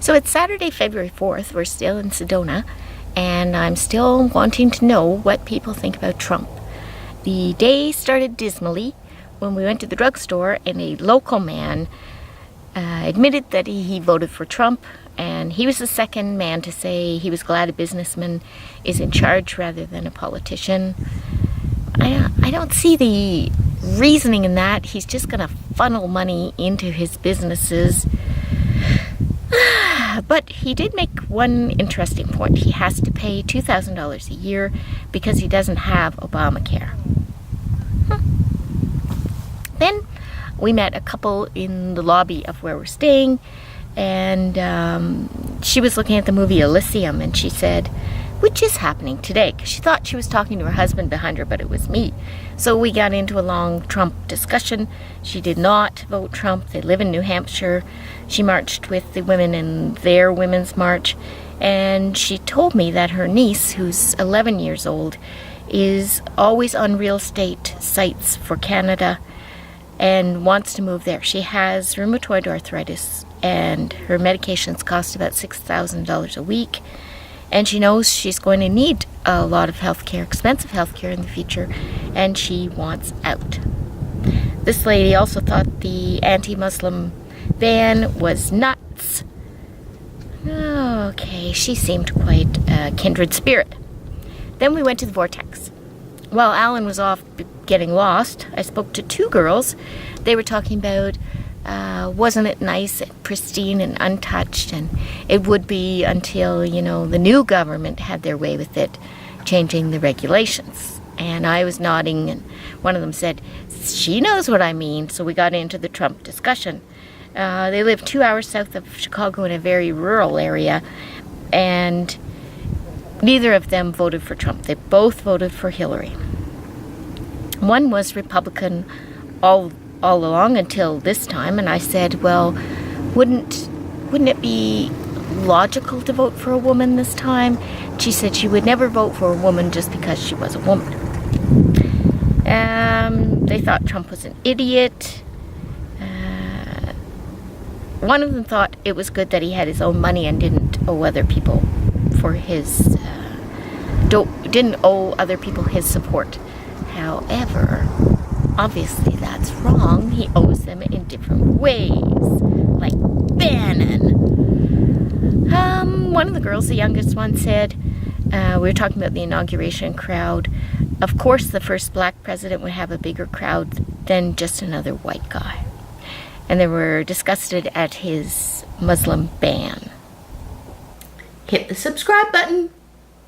So it's Saturday, February 4th. We're still in Sedona, and I'm still wanting to know what people think about Trump. The day started dismally when we went to the drugstore and a local man admitted that he voted for Trump, and he was the second man to say he was glad a businessman is in charge rather than a politician. I don't see the reasoning in that. He's just going to funnel money into his businesses. But he did make one interesting point. He has to pay $2,000 a year because he doesn't have Obamacare. Then we met a couple in the lobby of where we're staying, and she was looking at the movie Elysium, and she said, which is happening today, because she thought she was talking to her husband behind her, but it was me. So we got into a long Trump discussion. She did not vote Trump. They live in New Hampshire. She marched with the women in their women's march, and she told me that her niece, who's 11 years old, is always on real estate sites for Canada and wants to move there. She has rheumatoid arthritis, and her medications cost about $6,000 a week. And she knows she's going to need a lot of healthcare, expensive healthcare in the future, and she wants out. This lady also thought the anti-Muslim ban was nuts. Okay, she seemed quite a kindred spirit. Then we went to the Vortex. While Alan was off getting lost, I spoke to two girls. They were talking about wasn't it nice and pristine and untouched, and it would be until, the new government had their way with it, changing the regulations. And I was nodding, and one of them said, she knows what I mean. So we got into the Trump discussion. They live 2 hours south of Chicago in a very rural area, and neither of them voted for Trump. They both voted for Hillary. One was Republican all along until this time, and I said, well, wouldn't it be logical to vote for a woman this time? She said she would never vote for a woman just because she was a woman. They thought Trump was an idiot. One of them thought it was good that he had his own money and didn't owe other people his support. However, obviously that's wrong. He owes them in different ways, like Bannon. One of the girls, the youngest one, said, we were talking about the inauguration crowd. Of course, the first black president would have a bigger crowd than just another white guy. And they were disgusted at his Muslim ban. Hit the subscribe button.